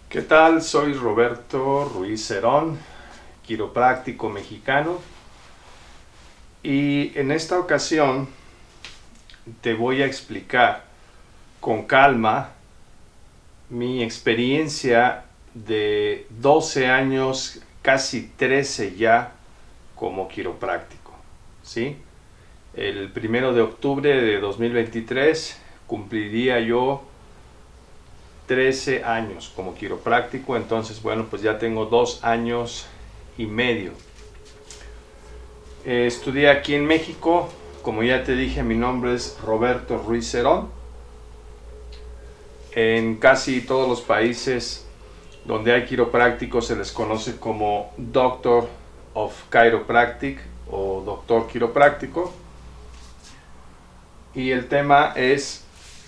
¿Qué tal? Soy Roberto Ruiz Cerón, quiropráctico mexicano, y en esta ocasión te voy a explicar con calma mi experiencia de 12 años, casi 13 ya, como quiropráctico, ¿sí? El 1 de octubre de 2023 cumpliría yo 13 años como quiropráctico. Entonces, bueno, pues ya tengo 2 años y medio. Estudié aquí en México. Como ya te dije, mi nombre es Roberto Ruiz Cerón. En casi todos los países donde hay quiroprácticos se les conoce como Doctor of Chiropractic o doctor quiropráctico. Y el tema es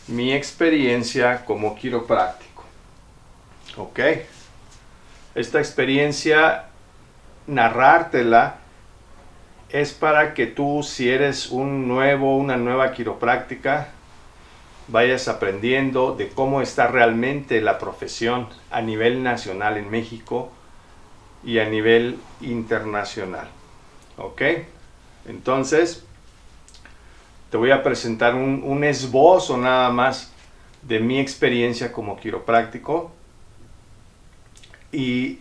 mi experiencia como quiropráctico. ¿Ok? Esta experiencia, narrártela, es para que tú, si eres una nueva quiropráctica, vayas aprendiendo de cómo está realmente la profesión a nivel nacional en México y a nivel internacional. ¿Ok? Entonces, te voy a presentar un esbozo nada más de mi experiencia como quiropráctico, y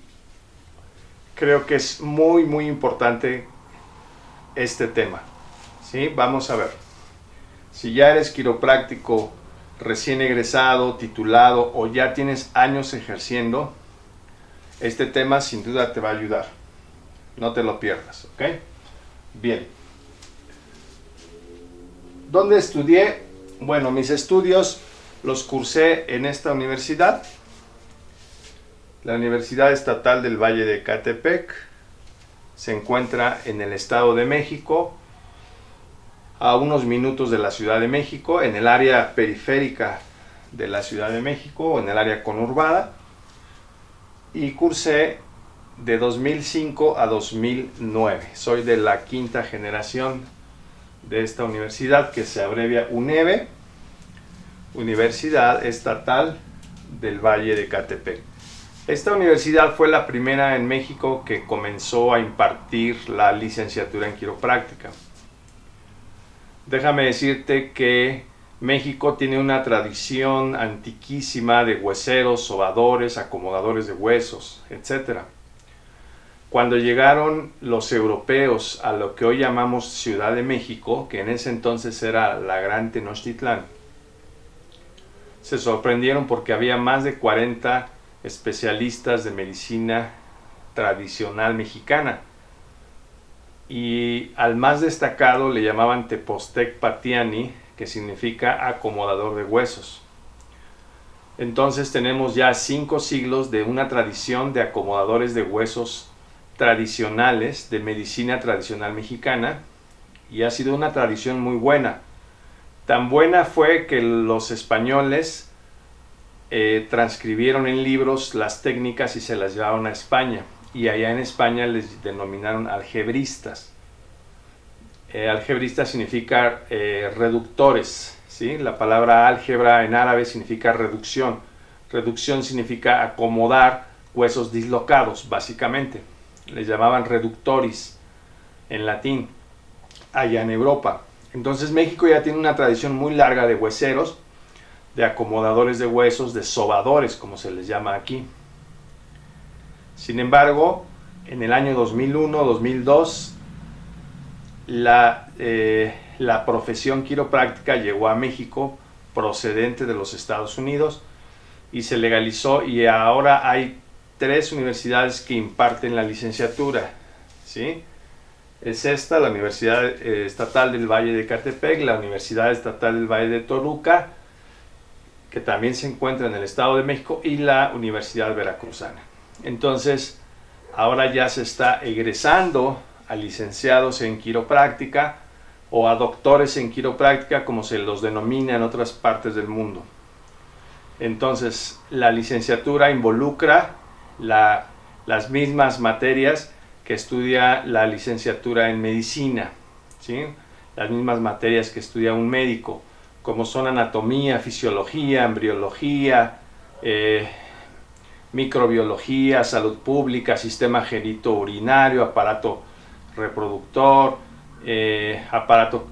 creo que es muy muy importante este tema, ¿sí? Vamos a ver. Si ya eres quiropráctico recién egresado, titulado o ya tienes años ejerciendo, este tema sin duda te va a ayudar. No te lo pierdas, ¿ok? Bien. ¿Dónde estudié? Bueno, mis estudios los cursé en esta universidad, la Universidad Estatal del Valle de Ecatepec. Se encuentra en el Estado de México, a unos minutos de la Ciudad de México, en el área periférica de la Ciudad de México, o en el área conurbada. Y cursé de 2005 a 2009. Soy de la quinta generación de esta universidad, que se abrevia UNEVE, Universidad Estatal del Valle de Ecatepec. Esta universidad fue la primera en México que comenzó a impartir la licenciatura en quiropráctica. Déjame decirte que México tiene una tradición antiquísima de hueseros, sobadores, acomodadores de huesos, etc. Cuando llegaron los europeos a lo que hoy llamamos Ciudad de México, que en ese entonces era la Gran Tenochtitlán, se sorprendieron porque había más de 40 especialistas de medicina tradicional mexicana, y al más destacado le llamaban Tepostec Patiani, que significa acomodador de huesos. Entonces tenemos ya 5 siglos de una tradición de acomodadores de huesos tradicionales, de medicina tradicional mexicana, y ha sido una tradición muy buena. Tan buena fue que los españoles transcribieron en libros las técnicas y se las llevaron a España, y allá en España les denominaron algebristas. Algebrista significa reductores, ¿sí? La palabra álgebra en árabe significa reducción. Reducción significa acomodar huesos dislocados, básicamente. Les llamaban reductoris en latín, allá en Europa. Entonces México ya tiene una tradición muy larga de hueseros, de acomodadores de huesos, de sobadores, como se les llama aquí. Sin embargo, en el año 2001-2002, la profesión quiropráctica llegó a México procedente de los Estados Unidos y se legalizó, y ahora hay 3 universidades que imparten la licenciatura, ¿sí? Es esta, la Universidad Estatal del Valle de Ecatepec, la Universidad Estatal del Valle de Toluca, que también se encuentra en el Estado de México, y la Universidad Veracruzana. Entonces, ahora ya se está egresando a licenciados en quiropráctica o a doctores en quiropráctica, como se los denomina en otras partes del mundo. Entonces, la licenciatura involucra las mismas materias que estudia la licenciatura en medicina, ¿sí? Las mismas materias que estudia un médico, como son anatomía, fisiología, embriología, microbiología, salud pública, sistema genitourinario, aparato reproductor, aparato,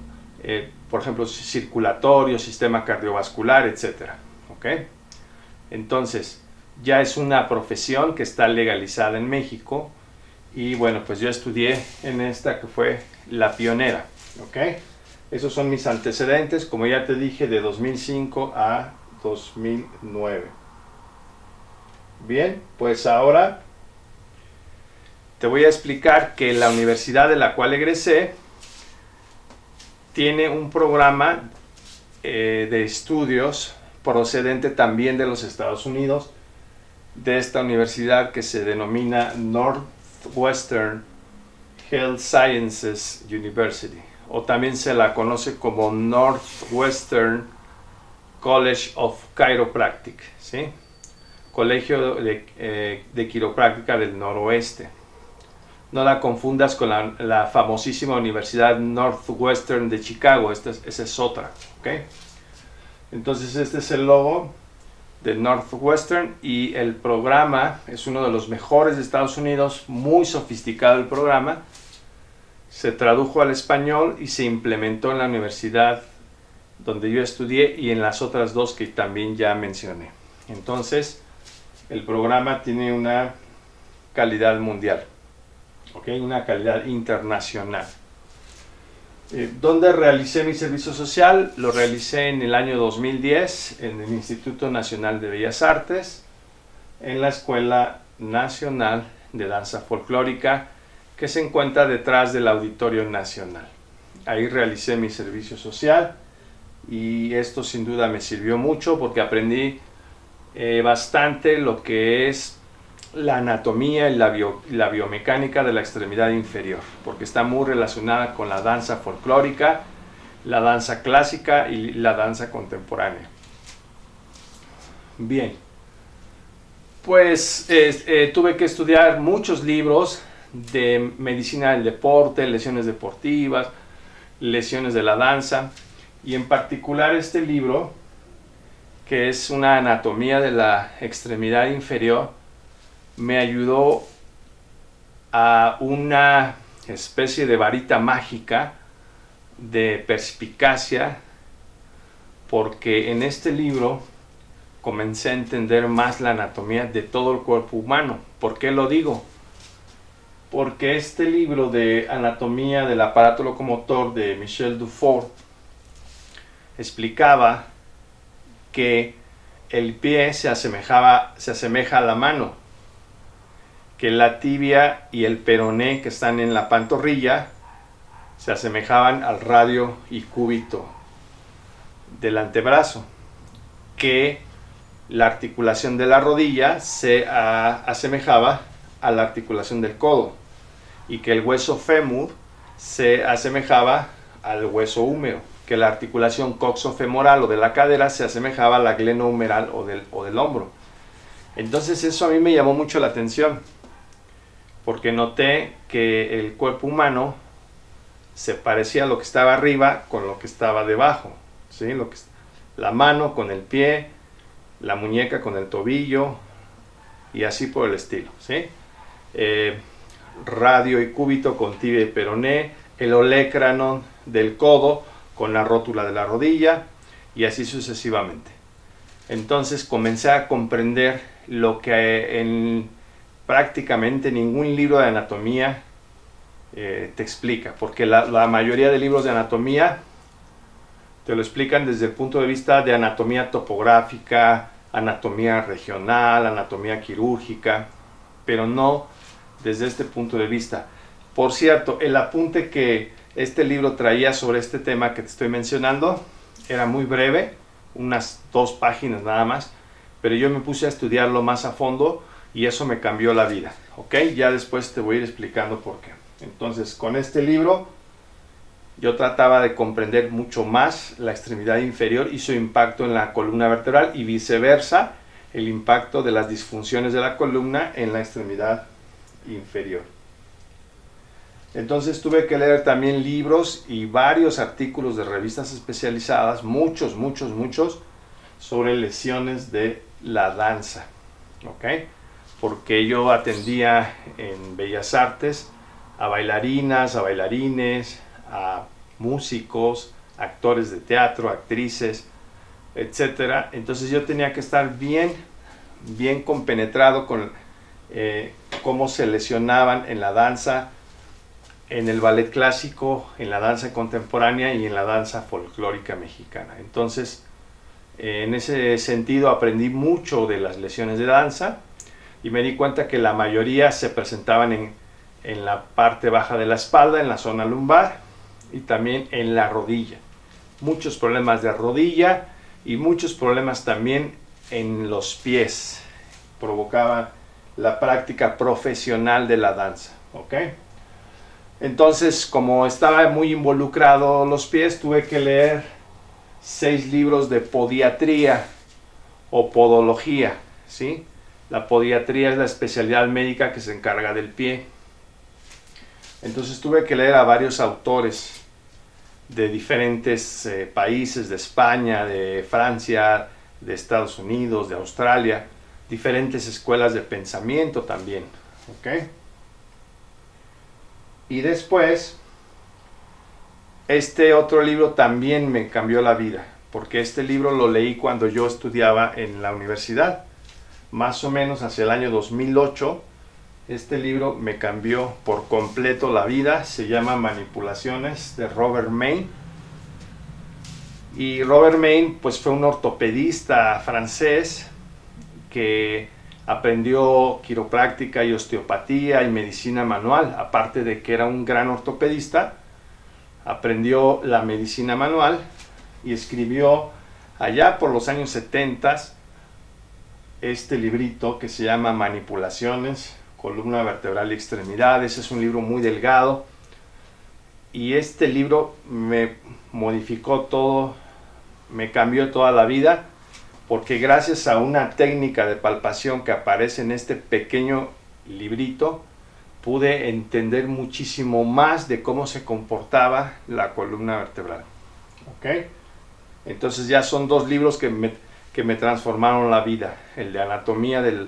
por ejemplo, circulatorio, sistema cardiovascular, etc. ¿Okay? Entonces, ya es una profesión que está legalizada en México y bueno, pues yo estudié en esta que fue la pionera. ¿Okay? Esos son mis antecedentes, como ya te dije, de 2005 a 2009. Bien, pues ahora te voy a explicar que la universidad de la cual egresé tiene un programa de estudios procedente también de los Estados Unidos, de esta universidad que se denomina Northwestern Health Sciences University, o también se la conoce como Northwestern College of Chiropractic, ¿sí? Colegio de Quiropráctica del Noroeste. No la confundas con la famosísima Universidad Northwestern de Chicago, esa es otra, ¿okay? Entonces este es el logo de Northwestern y el programa es uno de los mejores de Estados Unidos, muy sofisticado el programa, se tradujo al español y se implementó en la universidad donde yo estudié y en las otras dos que también ya mencioné. Entonces el programa tiene una calidad mundial, ¿okay? Una calidad internacional. ¿Dónde realicé mi servicio social? Lo realicé en el año 2010 en el Instituto Nacional de Bellas Artes, en la Escuela Nacional de Danza Folclórica, que se encuentra detrás del Auditorio Nacional. Ahí realicé mi servicio social y esto sin duda me sirvió mucho porque aprendí bastante lo que es la anatomía y la biomecánica de la extremidad inferior, porque está muy relacionada con la danza folclórica, la danza clásica y la danza contemporánea. Bien, pues tuve que estudiar muchos libros de medicina del deporte, lesiones deportivas, lesiones de la danza, y en particular este libro, que es una anatomía de la extremidad inferior, me ayudó a una especie de varita mágica de perspicacia, porque en este libro comencé a entender más la anatomía de todo el cuerpo humano. ¿Por qué lo digo? Porque este libro de anatomía del aparato locomotor de Michel Dufour explicaba que el pie se asemeja a la mano, que la tibia y el peroné que están en la pantorrilla se asemejaban al radio y cúbito del antebrazo, que la articulación de la rodilla se asemejaba a la articulación del codo y que el hueso fémur se asemejaba al hueso húmero, que la articulación coxofemoral o de la cadera se asemejaba a la glenohumeral o del hombro. Entonces eso a mí me llamó mucho la atención, porque noté que el cuerpo humano se parecía a lo que estaba arriba con lo que estaba debajo, ¿sí? La mano con el pie, la muñeca con el tobillo y así por el estilo, ¿sí? Radio y cúbito con tibia y peroné, el olecranon del codo con la rótula de la rodilla y así sucesivamente. Entonces comencé a comprender lo que en prácticamente ningún libro de anatomía te explica, porque la mayoría de libros de anatomía te lo explican desde el punto de vista de anatomía topográfica, anatomía regional, anatomía quirúrgica, pero no desde este punto de vista. Por cierto, el apunte que este libro traía sobre este tema que te estoy mencionando era muy breve, unas 2 páginas nada más, pero yo me puse a estudiarlo más a fondo y eso me cambió la vida, ¿ok? Ya después te voy a ir explicando por qué. Entonces, con este libro yo trataba de comprender mucho más la extremidad inferior y su impacto en la columna vertebral y viceversa, el impacto de las disfunciones de la columna en la extremidad inferior. Entonces tuve que leer también libros y varios artículos de revistas especializadas, muchos, sobre lesiones de la danza, ¿ok? porque yo atendía en Bellas Artes a bailarinas, a bailarines, a músicos, actores de teatro, actrices, etcétera. Entonces yo tenía que estar bien compenetrado con cómo se lesionaban en la danza, en el ballet clásico, en la danza contemporánea y en la danza folclórica mexicana. Entonces, en ese sentido aprendí mucho de las lesiones de danza y me di cuenta que la mayoría se presentaban en la parte baja de la espalda, en la zona lumbar y también en la rodilla. Muchos problemas de rodilla y muchos problemas también en los pies provocaba la práctica profesional de la danza, ¿ok? Entonces, como estaba muy involucrado los pies, tuve que leer 6 libros de podiatría o podología, ¿sí? La podiatría es la especialidad médica que se encarga del pie. Entonces tuve que leer a varios autores de diferentes países, de España, de Francia, de Estados Unidos, de Australia, diferentes escuelas de pensamiento también, ¿ok? Y después, este otro libro también me cambió la vida, porque este libro lo leí cuando yo estudiaba en la universidad, más o menos hacia el año 2008. Este libro me cambió por completo la vida, se llama Manipulaciones, de Robert Main. Y Robert Main pues fue un ortopedista francés que aprendió quiropráctica y osteopatía y medicina manual, aparte de que era un gran ortopedista, aprendió la medicina manual y escribió allá por los años 70 este librito que se llama Manipulaciones, columna vertebral y extremidades. Es un libro muy delgado y este libro me modificó todo, me cambió toda la vida, porque gracias a una técnica de palpación que aparece en este pequeño librito, pude entender muchísimo más de cómo se comportaba la columna vertebral. ¿Ok? Entonces ya son 2 libros que me transformaron la vida. El de Anatomía del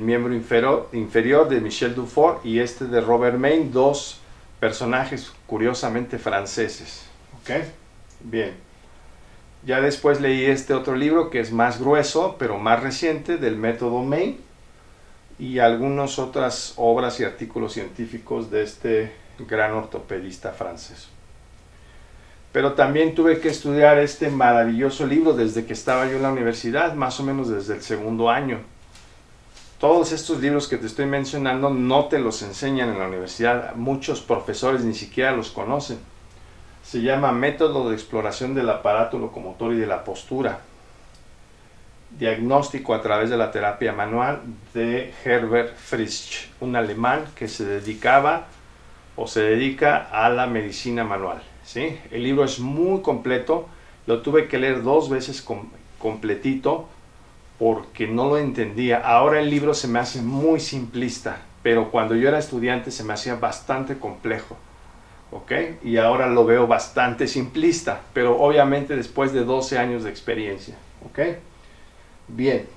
miembro inferior de Michel Dufour y este de Robert Main, 2 personajes curiosamente franceses. ¿Ok? Bien. Ya después leí este otro libro que es más grueso, pero más reciente, del método Main, y algunas otras obras y artículos científicos de este gran ortopedista francés. Pero también tuve que estudiar este maravilloso libro desde que estaba yo en la universidad, más o menos desde el 2.º año. Todos estos libros que te estoy mencionando no te los enseñan en la universidad, muchos profesores ni siquiera los conocen. Se llama Método de exploración del aparato locomotor y de la postura. Diagnóstico a través de la terapia manual, de Herbert Frisch, un alemán que se dedicaba o se dedica a la medicina manual, ¿sí? El libro es muy completo, lo tuve que leer 2 veces completito porque no lo entendía. Ahora el libro se me hace muy simplista, pero cuando yo era estudiante se me hacía bastante complejo. ¿Ok? Y ahora lo veo bastante simplista, pero obviamente después de 12 años de experiencia. ¿Ok? Bien,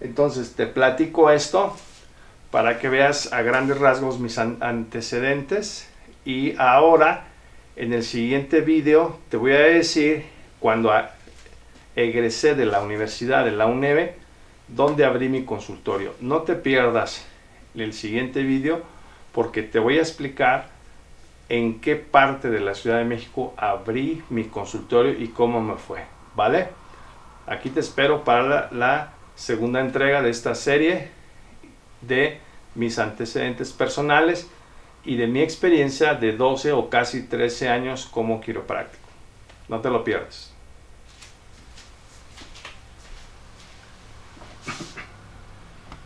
entonces te platico esto para que veas a grandes rasgos mis antecedentes, y ahora en el siguiente video te voy a decir cuando egresé de la universidad de la UNEVE, donde abrí mi consultorio. No te pierdas el siguiente video porque te voy a explicar en qué parte de la Ciudad de México abrí mi consultorio y cómo me fue, ¿vale? Aquí te espero para la segunda entrega de esta serie de mis antecedentes personales y de mi experiencia de 12 o casi 13 años como quiropráctico. No te lo pierdas.